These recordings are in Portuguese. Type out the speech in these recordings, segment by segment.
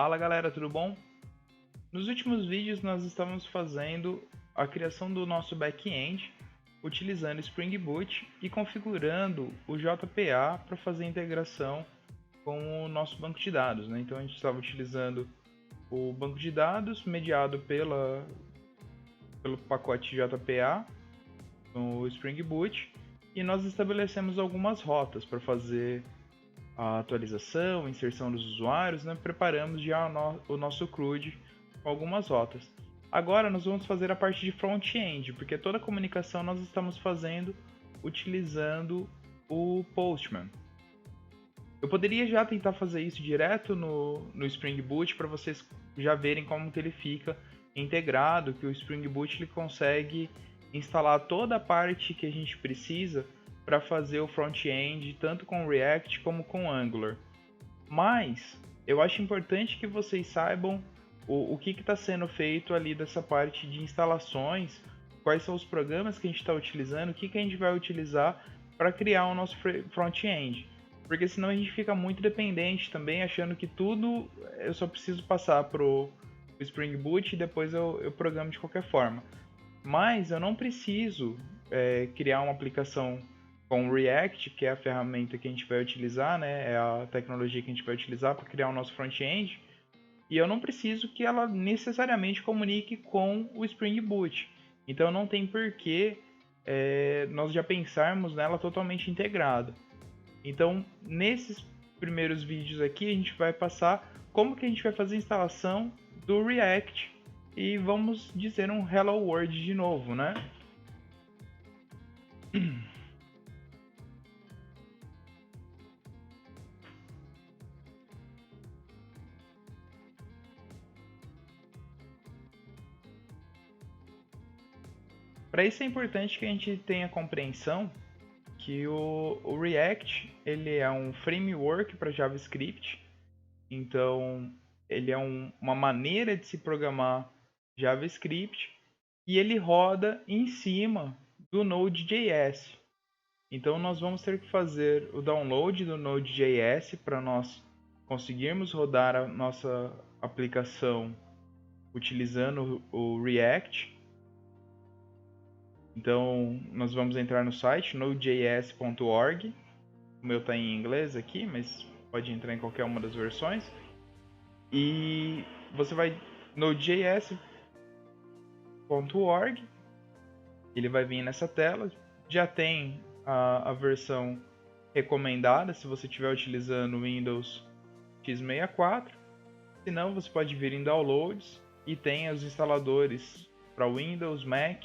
Fala galera, tudo bom? Nos últimos vídeos nós estamos fazendo a criação do nosso back-end utilizando Spring Boot e configurando o JPA para fazer a integração com o nosso banco de dados, né? Então a gente estava utilizando o banco de dados mediado pelo pacote JPA no Spring Boot e nós estabelecemos algumas rotas para fazer a atualização, inserção dos usuários, né? Preparamos já o nosso CRUD com algumas rotas. Agora nós vamos fazer a parte de front-end, porque toda a comunicação nós estamos fazendo utilizando o Postman. Eu poderia já tentar fazer isso direto no Spring Boot para vocês já verem como que ele fica integrado, que o Spring Boot ele consegue instalar toda a parte que a gente precisa para fazer o front-end tanto com React como com Angular. Mas eu acho importante que vocês saibam o que está sendo feito ali dessa parte de instalações, quais são os programas que a gente está utilizando, o que a gente vai utilizar para criar o nosso front-end. Porque senão a gente fica muito dependente também, achando que tudo eu só preciso passar pro Spring Boot e depois eu programo de qualquer forma. Mas eu não preciso criar uma aplicação com React, que é a ferramenta que a gente vai utilizar, né? É a tecnologia que a gente vai utilizar para criar o nosso front-end. E eu não preciso que ela necessariamente comunique com o Spring Boot. Então não tem porquê nós já pensarmos nela totalmente integrada. Então, nesses primeiros vídeos aqui, a gente vai passar como que a gente vai fazer a instalação do React e vamos dizer um Hello World de novo, né? Para isso é importante que a gente tenha compreensão que o React ele é um framework para JavaScript, então ele é uma maneira de se programar JavaScript e ele roda em cima do Node.js. Então nós vamos ter que fazer o download do Node.js para nós conseguirmos rodar a nossa aplicação utilizando o React. Então nós vamos entrar no site nodejs.org. O meu está em inglês aqui, mas pode entrar em qualquer uma das versões. E você vai nodejs.org. Ele vai vir nessa tela. Já tem a versão recomendada se você estiver utilizando o Windows x64. Se não, você pode vir em Downloads e tem os instaladores para Windows, Mac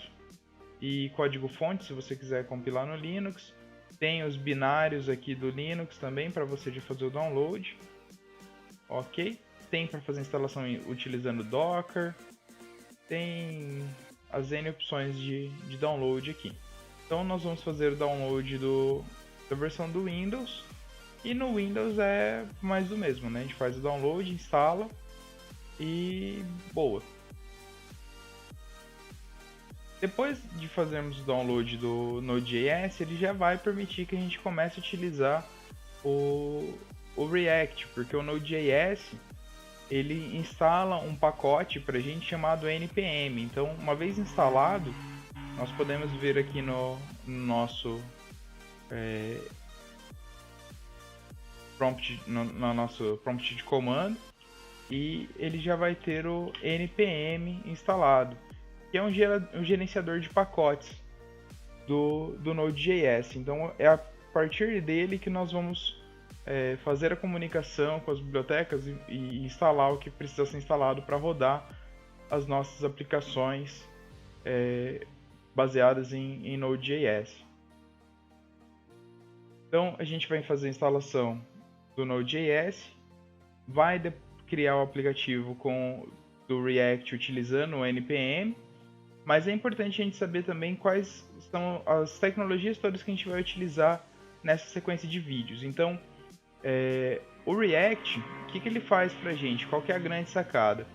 e código-fonte se você quiser compilar no Linux. Tem os binários aqui do Linux também para você já fazer o download. Ok? Tem para fazer instalação utilizando Docker. Tem as N opções de download aqui. Então nós vamos fazer o download da versão do Windows. E no Windows é mais do mesmo, né? A gente faz o download, instala e boa. Depois de fazermos o download do Node.js, ele já vai permitir que a gente comece a utilizar o React, porque o Node.js ele instala um pacote para a gente chamado npm. Então, uma vez instalado, nós podemos ver aqui no nosso prompt, no nosso prompt de comando, e ele já vai ter o npm instalado, que é um gerenciador de pacotes do Node.js. Então é a partir dele que nós vamos fazer a comunicação com as bibliotecas e instalar o que precisa ser instalado para rodar as nossas aplicações baseadas em Node.js. Então a gente vai fazer a instalação do Node.js, vai criar o aplicativo do React utilizando o npm, mas é importante a gente saber também quais são as tecnologias todas que a gente vai utilizar nessa sequência de vídeos. Então, o React, o que ele faz pra gente? Qual que é a grande sacada?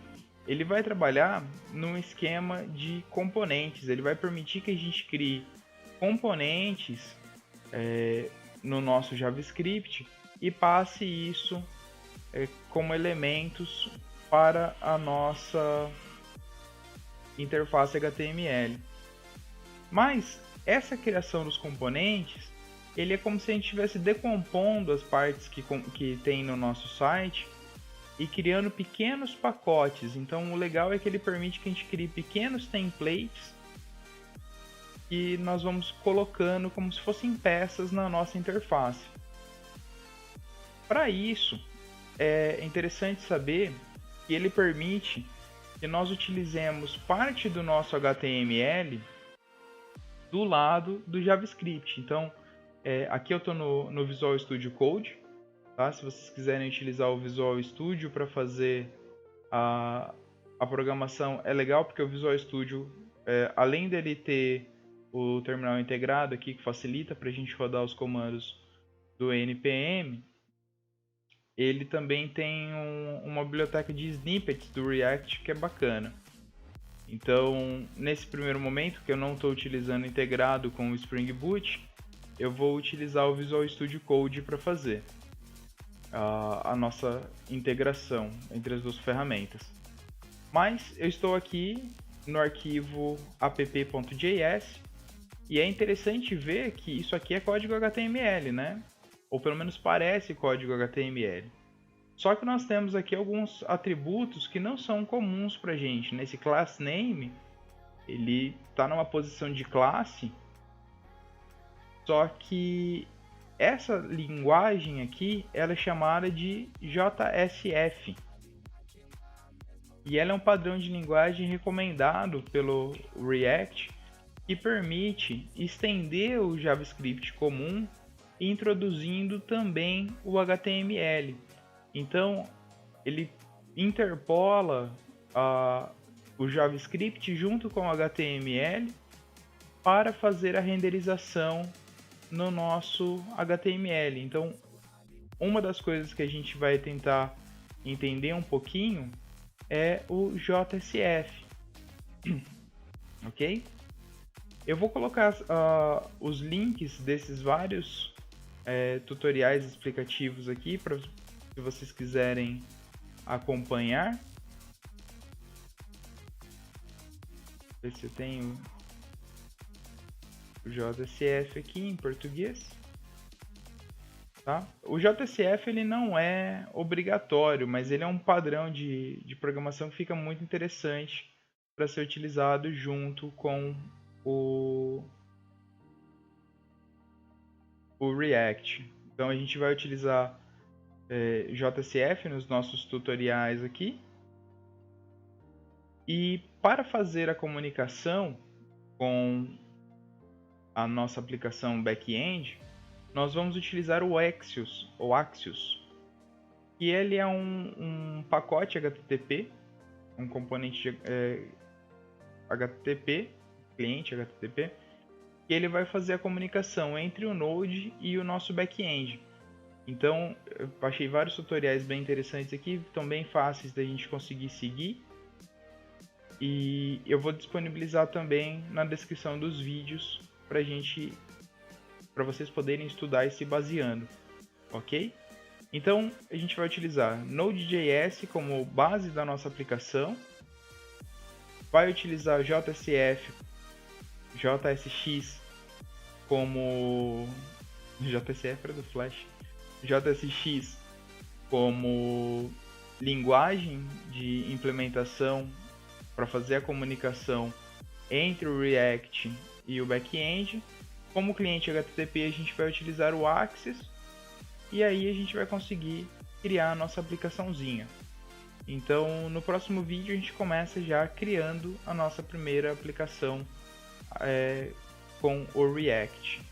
Ele vai trabalhar num esquema de componentes, ele vai permitir que a gente crie componentes no nosso JavaScript e passe isso como elementos para a nossa interface HTML. Mas essa criação dos componentes, ele é como se a gente estivesse decompondo as partes que tem no nosso site e criando pequenos pacotes. Então o legal é que ele permite que a gente crie pequenos templates e nós vamos colocando como se fossem peças na nossa interface. Para isso, é interessante saber que ele permite que nós utilizemos parte do nosso HTML do lado do JavaScript. Então, aqui eu estou no Visual Studio Code. Tá? Se vocês quiserem utilizar o Visual Studio para fazer a programação, é legal porque o Visual Studio, além dele ter o terminal integrado aqui que facilita para a gente rodar os comandos do npm, ele também tem uma biblioteca de snippets do React que é bacana. Então, nesse primeiro momento, que eu não estou utilizando integrado com o Spring Boot, eu vou utilizar o Visual Studio Code para fazer a nossa integração entre as duas ferramentas. Mas eu estou aqui no arquivo app.js e é interessante ver que isso aqui é código HTML, né? Ou pelo menos parece código HTML. Só que nós temos aqui alguns atributos que não são comuns para a gente. Nesse class name, ele está numa posição de classe, só que essa linguagem aqui ela é chamada de JSF. E ela é um padrão de linguagem recomendado pelo React que permite estender o JavaScript comum, introduzindo também o HTML. Então, ele interpola o JavaScript junto com o HTML para fazer a renderização no nosso HTML. Então, uma das coisas que a gente vai tentar entender um pouquinho é o JSF. Ok? Eu vou colocar os links desses vários tutoriais explicativos aqui para se vocês quiserem acompanhar. Ver se eu tenho o JSF aqui em português. Tá? O JSF ele não é obrigatório, mas ele é um padrão de programação que fica muito interessante para ser utilizado junto com o React. Então a gente vai utilizar JSF nos nossos tutoriais aqui. E para fazer a comunicação com a nossa aplicação back-end, nós vamos utilizar o Axios, ou Axios, e ele é um pacote HTTP, um componente HTTP, cliente HTTP, que ele vai fazer a comunicação entre o Node e o nosso back-end. Então, eu achei vários tutoriais bem interessantes aqui, estão bem fáceis da gente conseguir seguir. E eu vou disponibilizar também na descrição dos vídeos para vocês poderem estudar e se baseando, ok? Então, a gente vai utilizar Node.js como base da nossa aplicação, vai utilizar JSF, JSX como... JSF era do Flash. JSX como linguagem de implementação para fazer a comunicação entre o React e o back-end. Como cliente HTTP, a gente vai utilizar o Axios e aí a gente vai conseguir criar a nossa aplicaçãozinha. Então, no próximo vídeo a gente começa já criando a nossa primeira aplicação com o React.